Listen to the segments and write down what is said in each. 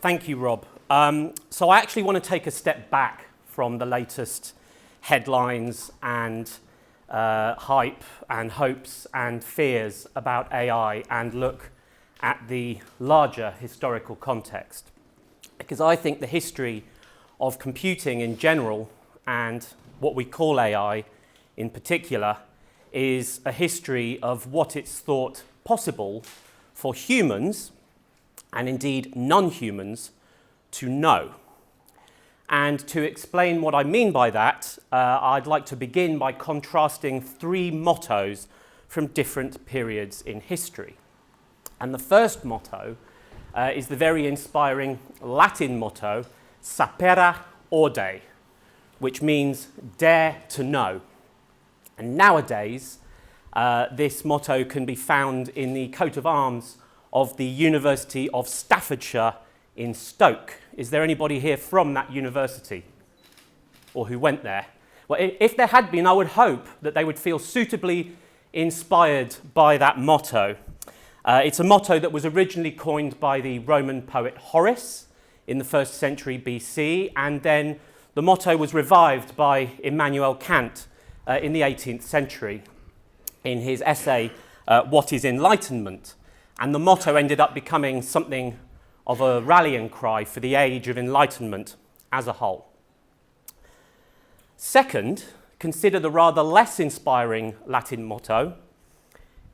Thank you, Rob. So I actually want to take a step back from the latest headlines and hype and hopes and fears about AI and look at the larger historical context. Because I think the history of computing in general and what we call AI in particular is a history of what it's thought possible for humans and indeed non-humans to know. And to explain what I mean by that, I'd like to begin by contrasting three mottos from different periods in history. And the first motto is the very inspiring Latin motto, sapere aude, which means dare to know. And nowadays, this motto can be found in the coat of arms of the University of Staffordshire in Stoke. Is there anybody here from that university or who went there? Well, if there had been, I would hope that they would feel suitably inspired by that motto. It's a motto that was originally coined by the Roman poet Horace in the 1st century BC, and then the motto was revived by Immanuel Kant in the 18th century in his essay, What is Enlightenment? And the motto ended up becoming something of a rallying cry for the age of enlightenment as a whole. Second, consider the rather less inspiring Latin motto,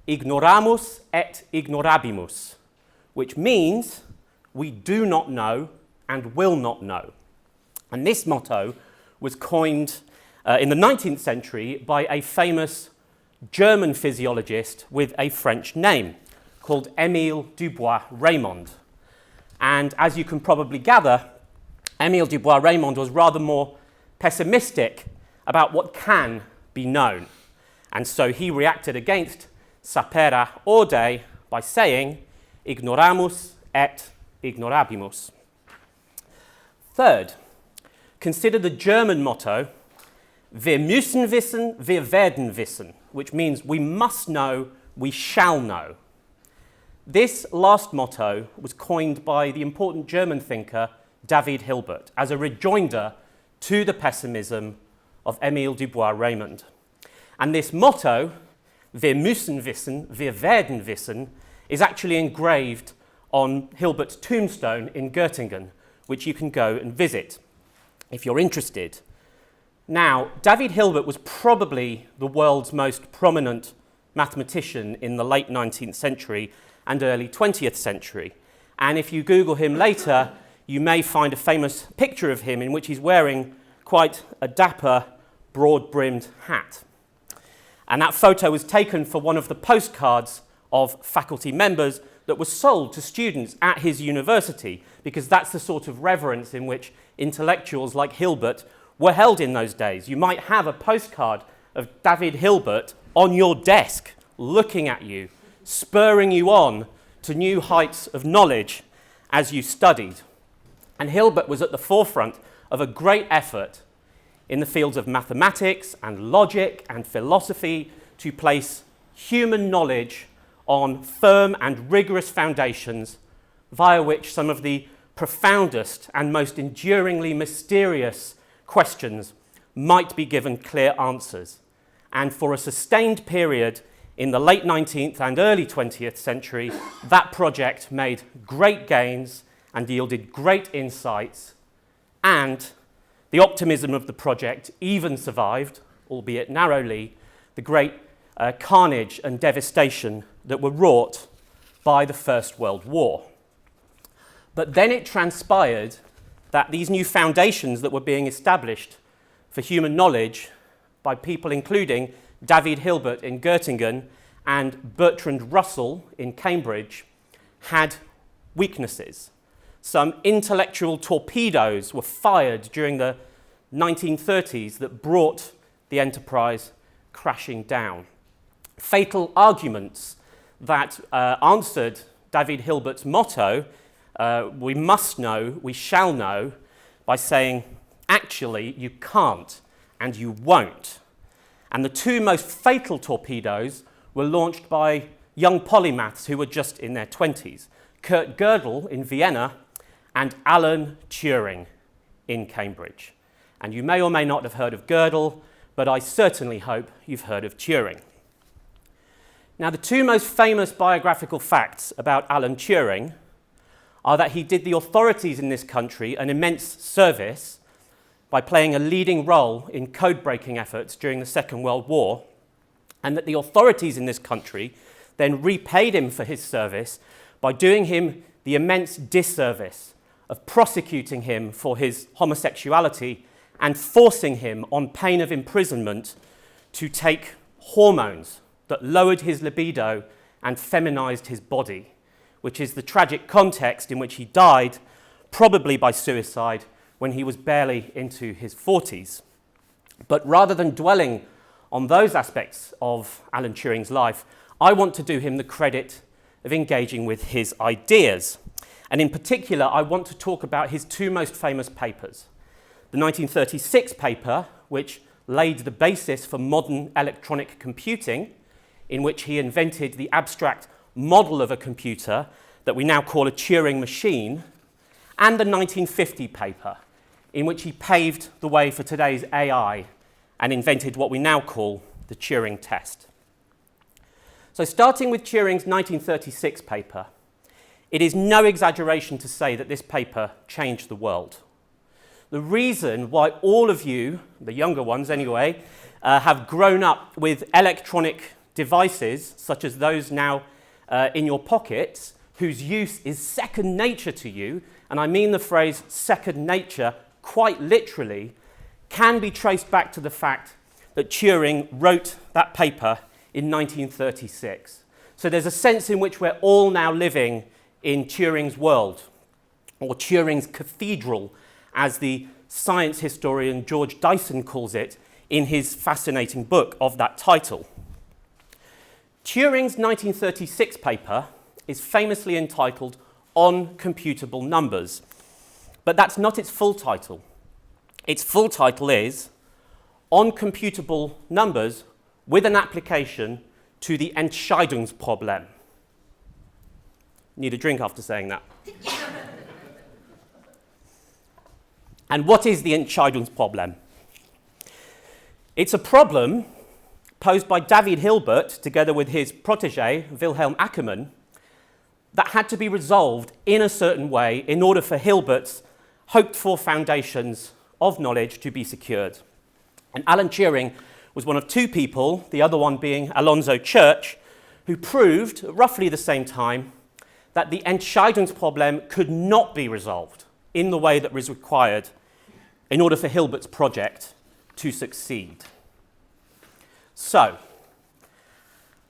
ignoramus et ignorabimus, which means we do not know and will not know. And this motto was coined in the 19th century by a famous German physiologist with a French name called Émile Dubois-Reymond. And as you can probably gather, Émile Dubois-Reymond was rather more pessimistic about what can be known. And so he reacted against sapere aude by saying, ignoramus et ignorabimus. Third, consider the German motto, wir müssen wissen, wir werden wissen, which means we must know, we shall know. This last motto was coined by the important German thinker David Hilbert as a rejoinder to the pessimism of Émile Dubois-Reymond. And this motto, wir müssen wissen, wir werden wissen, is actually engraved on Hilbert's tombstone in Göttingen, which you can go and visit if you're interested. Now, David Hilbert was probably the world's most prominent mathematician in the late 19th century and early 20th century. And if you Google him later, you may find a famous picture of him in which he's wearing quite a dapper, broad-brimmed hat. And that photo was taken for one of the postcards of faculty members that was sold to students at his university, because that's the sort of reverence in which intellectuals like Hilbert were held in those days. You might have a postcard of David Hilbert on your desk, looking at you, spurring you on to new heights of knowledge as you studied. And Hilbert was at the forefront of a great effort in the fields of mathematics and logic and philosophy to place human knowledge on firm and rigorous foundations via which some of the profoundest and most enduringly mysterious questions might be given clear answers. And for a sustained period in the late 19th and early 20th century, that project made great gains and yielded great insights, and the optimism of the project even survived, albeit narrowly, the great carnage and devastation that were wrought by the First World War. But then it transpired that these new foundations that were being established for human knowledge by people including David Hilbert in Göttingen and Bertrand Russell in Cambridge had weaknesses. Some intellectual torpedoes were fired during the 1930s that brought the enterprise crashing down. Fatal arguments that answered David Hilbert's motto, we must know, we shall know, by saying, actually, you can't and you won't. And the two most fatal torpedoes were launched by young polymaths who were just in their 20s, Kurt Gödel in Vienna and Alan Turing in Cambridge. And you may or may not have heard of Gödel, but I certainly hope you've heard of Turing. Now, the two most famous biographical facts about Alan Turing are that he did the authorities in this country an immense service by playing a leading role in code-breaking efforts during the Second World War, and that the authorities in this country then repaid him for his service by doing him the immense disservice of prosecuting him for his homosexuality and forcing him, on pain of imprisonment, to take hormones that lowered his libido and feminized his body, which is the tragic context in which he died, probably by suicide, when he was barely into his 40s. But rather than dwelling on those aspects of Alan Turing's life, I want to do him the credit of engaging with his ideas. And in particular, I want to talk about his two most famous papers. The 1936 paper, which laid the basis for modern electronic computing, in which he invented the abstract model of a computer that we now call a Turing machine, and the 1950 paper, in which he paved the way for today's AI and invented what we now call the Turing test. So starting with Turing's 1936 paper, it is no exaggeration to say that this paper changed the world. The reason why all of you, the younger ones anyway, have grown up with electronic devices, such as those now in your pockets, whose use is second nature to you, and I mean the phrase second nature quite literally, can be traced back to the fact that Turing wrote that paper in 1936. So there's a sense in which we're all now living in Turing's world, or Turing's cathedral, as the science historian George Dyson calls it in his fascinating book of that title. Turing's 1936 paper is famously entitled On Computable Numbers, but that's not its full title. Its full title is On Computable Numbers with an Application to the Entscheidungsproblem. Need a drink after saying that. And what is the Entscheidungsproblem? It's a problem posed by David Hilbert, together with his protege, Wilhelm Ackermann, that had to be resolved in a certain way in order for Hilbert's hoped-for foundations of knowledge to be secured. And Alan Turing was one of two people, the other one being Alonzo Church, who proved, at roughly the same time, that the Entscheidungsproblem could not be resolved in the way that was required in order for Hilbert's project to succeed. So,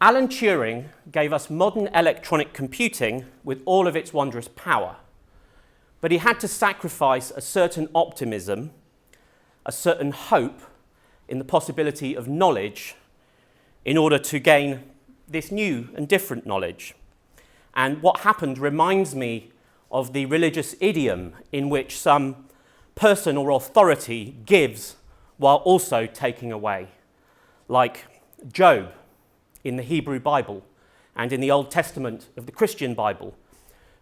Alan Turing gave us modern electronic computing with all of its wondrous power, but he had to sacrifice a certain optimism, a certain hope in the possibility of knowledge in order to gain this new and different knowledge. And what happened reminds me of the religious idiom in which some person or authority gives while also taking away, like Job in the Hebrew Bible and in the Old Testament of the Christian Bible,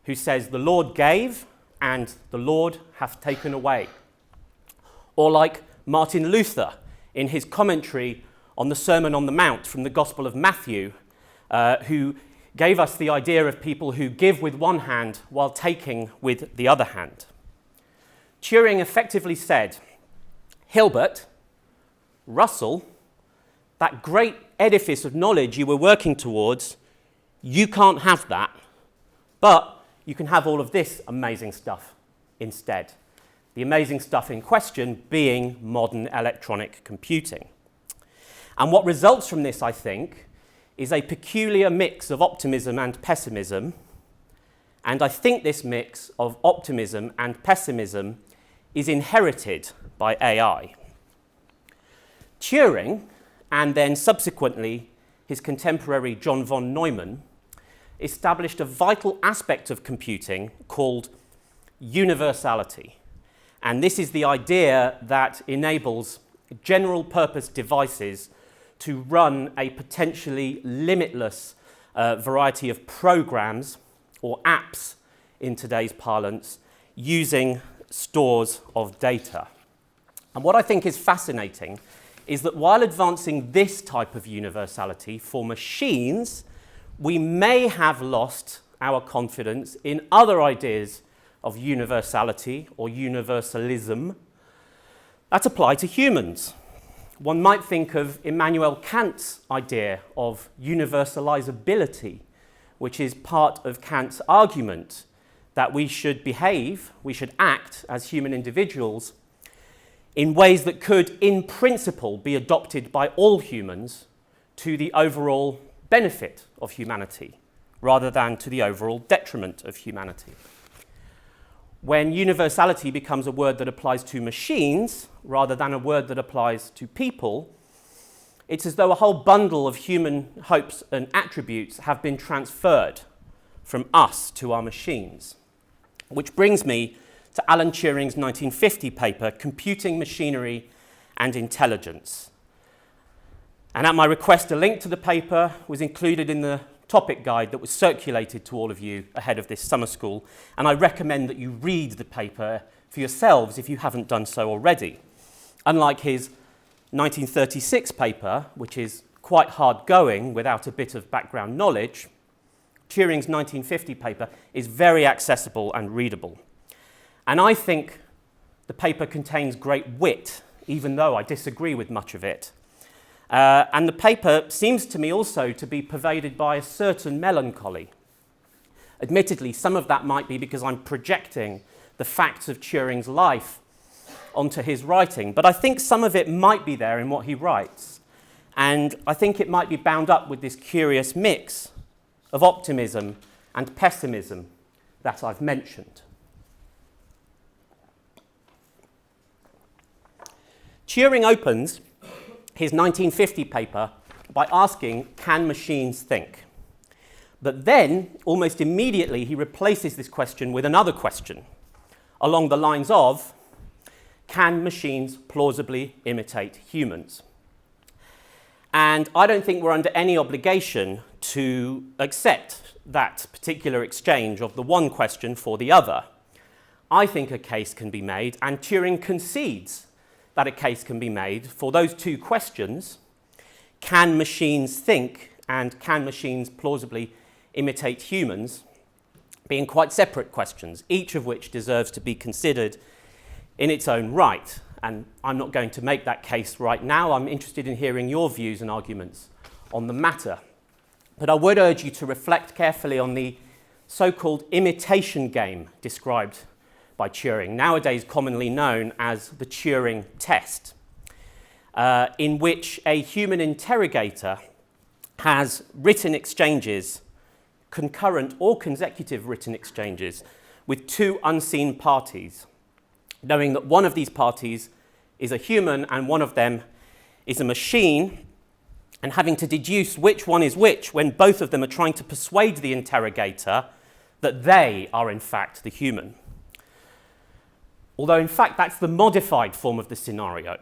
who says, "The Lord gave and the Lord hath taken away." Or like Martin Luther in his commentary on the Sermon on the Mount from the Gospel of Matthew, who gave us the idea of people who give with one hand while taking with the other hand. Turing effectively said, "Hilbert, Russell, that great edifice of knowledge you were working towards, you can't have that, but you can have all of this amazing stuff instead." The amazing stuff in question being modern electronic computing. And what results from this, I think, is a peculiar mix of optimism and pessimism. And I think this mix of optimism and pessimism is inherited by AI. Turing, and then subsequently his contemporary John von Neumann, established a vital aspect of computing called universality. And this is the idea that enables general purpose devices to run a potentially limitless variety of programs, or apps in today's parlance, using stores of data. And what I think is fascinating is that while advancing this type of universality for machines, we may have lost our confidence in other ideas of universality or universalism that apply to humans. One might think of Immanuel Kant's idea of universalizability, which is part of Kant's argument that we should behave, we should act as human individuals in ways that could, in principle, be adopted by all humans to the overall benefit of humanity, rather than to the overall detriment of humanity. When universality becomes a word that applies to machines, rather than a word that applies to people, it's as though a whole bundle of human hopes and attributes have been transferred from us to our machines. Which brings me to Alan Turing's 1950 paper, Computing Machinery and Intelligence. And at my request, a link to the paper was included in the topic guide that was circulated to all of you ahead of this summer school, and I recommend that you read the paper for yourselves if you haven't done so already. Unlike his 1936 paper, which is quite hard going without a bit of background knowledge, Turing's 1950 paper is very accessible and readable. And I think the paper contains great wit, even though I disagree with much of it. And the paper seems to me also to be pervaded by a certain melancholy. Admittedly, some of that might be because I'm projecting the facts of Turing's life onto his writing, but I think some of it might be there in what he writes. And I think it might be bound up with this curious mix of optimism and pessimism that I've mentioned. Turing opens his 1950 paper by asking, can machines think? But then, almost immediately, he replaces this question with another question along the lines of, can machines plausibly imitate humans? And I don't think we're under any obligation to accept that particular exchange of the one question for the other. I think a case can be made, and Turing concedes that a case can be made for those two questions, can machines think and can machines plausibly imitate humans, being quite separate questions, each of which deserves to be considered in its own right. And I'm not going to make that case right now. I'm interested in hearing your views and arguments on the matter. But I would urge you to reflect carefully on the so-called imitation game described by Turing, nowadays commonly known as the Turing test, in which a human interrogator has written exchanges, concurrent or consecutive written exchanges, with two unseen parties, knowing that one of these parties is a human and one of them is a machine, and having to deduce which one is which when both of them are trying to persuade the interrogator that they are in fact the human. Although in fact that's the modified form of the scenario.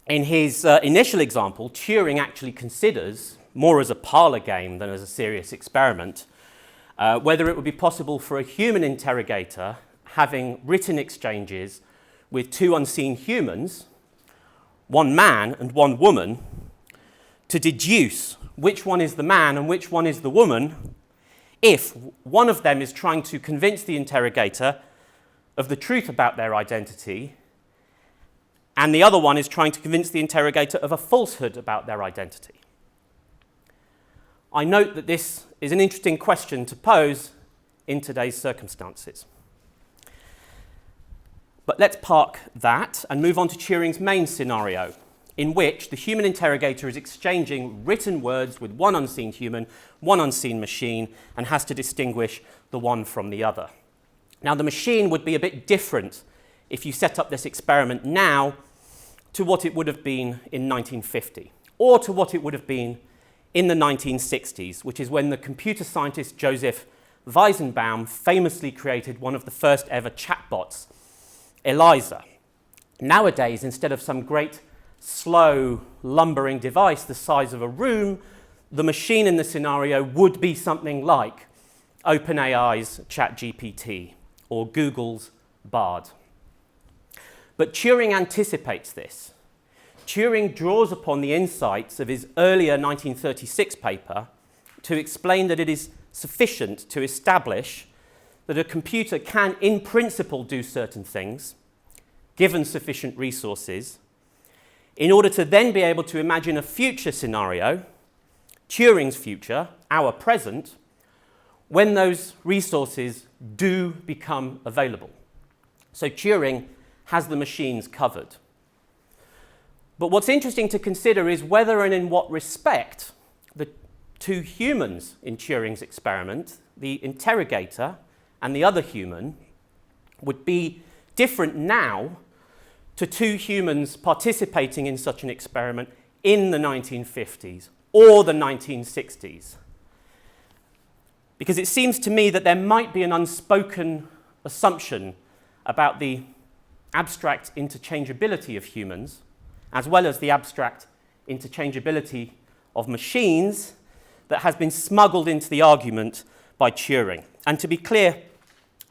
In his initial example, Turing actually considers, more as a parlor game than as a serious experiment, whether it would be possible for a human interrogator, having written exchanges with two unseen humans, one man and one woman, to deduce which one is the man and which one is the woman, if one of them is trying to convince the interrogator of the truth about their identity, and the other one is trying to convince the interrogator of a falsehood about their identity. I note that this is an interesting question to pose in today's circumstances. But let's park that and move on to Turing's main scenario, in which the human interrogator is exchanging written words with one unseen human, one unseen machine, and has to distinguish the one from the other. Now, the machine would be a bit different if you set up this experiment now to what it would have been in 1950, or to what it would have been in the 1960s, which is when the computer scientist Joseph Weizenbaum famously created one of the first ever chatbots, Eliza. Nowadays, instead of some great, slow, lumbering device the size of a room, the machine in the scenario would be something like OpenAI's ChatGPT or Google's barred. But Turing anticipates this. Turing draws upon the insights of his earlier 1936 paper to explain that it is sufficient to establish that a computer can, in principle, do certain things, given sufficient resources, in order to then be able to imagine a future scenario, Turing's future, our present, when those resources do become available. So Turing has the machines covered. But what's interesting to consider is whether and in what respect the two humans in Turing's experiment, the interrogator and the other human, would be different now to two humans participating in such an experiment in the 1950s or the 1960s. Because it seems to me that there might be an unspoken assumption about the abstract interchangeability of humans, as well as the abstract interchangeability of machines, that has been smuggled into the argument by Turing. And to be clear,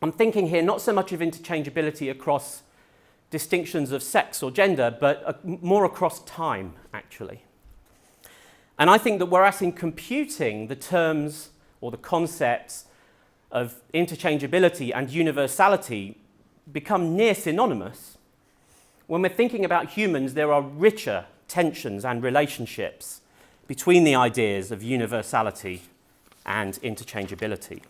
I'm thinking here not so much of interchangeability across distinctions of sex or gender, but more across time, actually. And I think that whereas in computing, the terms or the concepts of interchangeability and universality become near synonymous, when we're thinking about humans, there are richer tensions and relationships between the ideas of universality and interchangeability.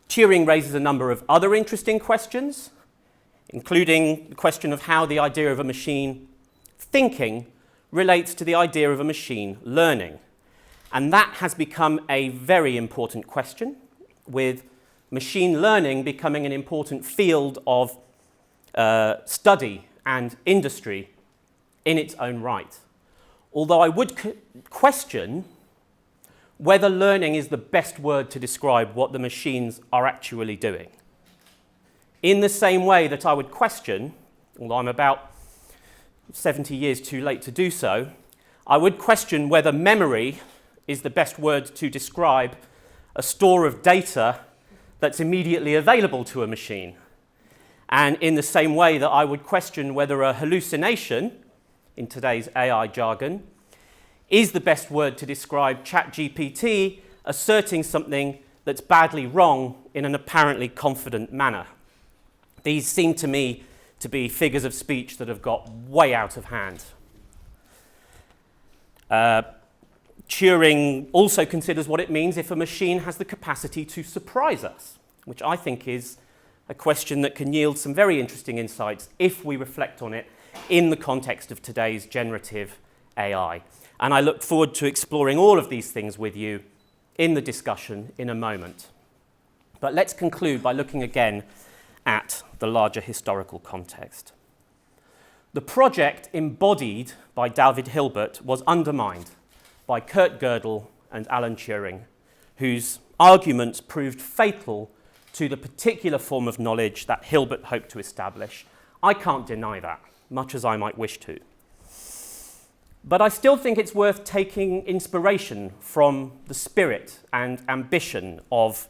Turing raises a number of other interesting questions, including the question of how the idea of a machine thinking relates to the idea of a machine learning. And that has become a very important question, with machine learning becoming an important field of study and industry in its own right. Although I would question whether learning is the best word to describe what the machines are actually doing. In the same way that I would question, although I'm about 70 years too late to do so, I would question whether memory is the best word to describe a store of data that's immediately available to a machine. And in the same way that I would question whether a hallucination, in today's AI jargon, is the best word to describe ChatGPT asserting something that's badly wrong in an apparently confident manner. These seem to me to be figures of speech that have got way out of hand. Turing also considers what it means if a machine has the capacity to surprise us, which I think is a question that can yield some very interesting insights if we reflect on it in the context of today's generative AI. And I look forward to exploring all of these things with you in the discussion in a moment. But let's conclude by looking again at the larger historical context. The project embodied by David Hilbert was undermined by Kurt Gödel and Alan Turing, whose arguments proved fatal to the particular form of knowledge that Hilbert hoped to establish. I can't deny that, much as I might wish to. But I still think it's worth taking inspiration from the spirit and ambition of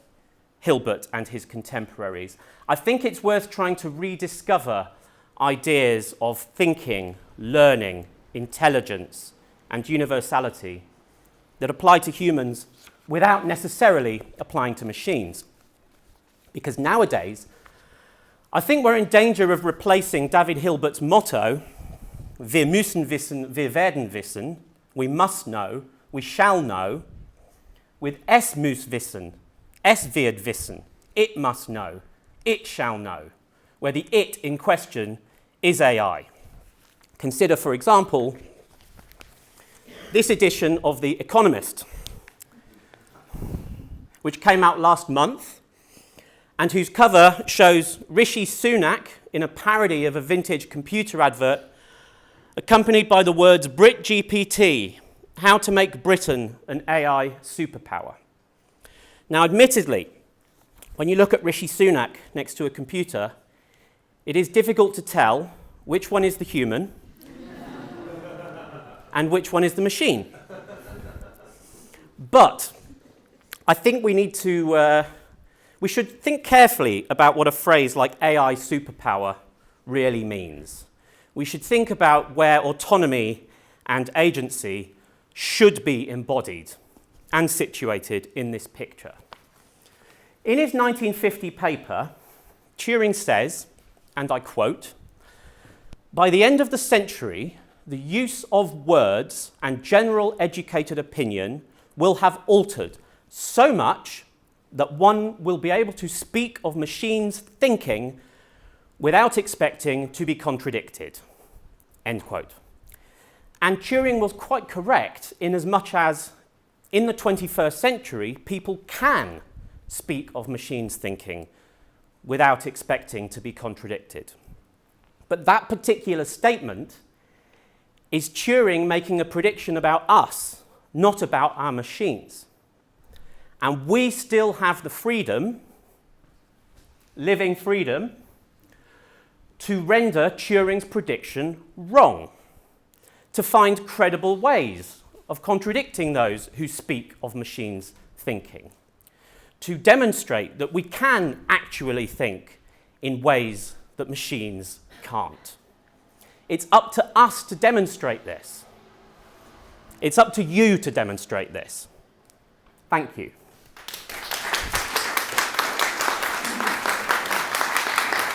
Hilbert and his contemporaries. I think it's worth trying to rediscover ideas of thinking, learning, intelligence, and universality that apply to humans without necessarily applying to machines. Because nowadays, I think we're in danger of replacing David Hilbert's motto, wir müssen wissen, wir werden wissen, we must know, we shall know, with es muss wissen, es wird wissen, it must know, it shall know, where the it in question is AI. Consider, for example, this edition of The Economist, which came out last month, and whose cover shows Rishi Sunak in a parody of a vintage computer advert, accompanied by the words BritGPT, how to make Britain an AI superpower. Now, admittedly, when you look at Rishi Sunak next to a computer, it is difficult to tell which one is the human and which one is the machine. But I think we need to we should think carefully about what a phrase like AI superpower really means. We should think about where autonomy and agency should be embodied and situated in this picture. In his 1950 paper, Turing says, and I quote, "By the end of the century, the use of words and general educated opinion will have altered so much that one will be able to speak of machines thinking without expecting to be contradicted." End quote. And Turing was quite correct in as much as in the 21st century, people can speak of machines thinking without expecting to be contradicted. But that particular statement is Turing making a prediction about us, not about our machines. And we still have the freedom, living freedom, to render Turing's prediction wrong, to find credible ways of contradicting those who speak of machines thinking, to demonstrate that we can actually think in ways that machines can't. It's up to us to demonstrate this. It's up to you to demonstrate this. Thank you.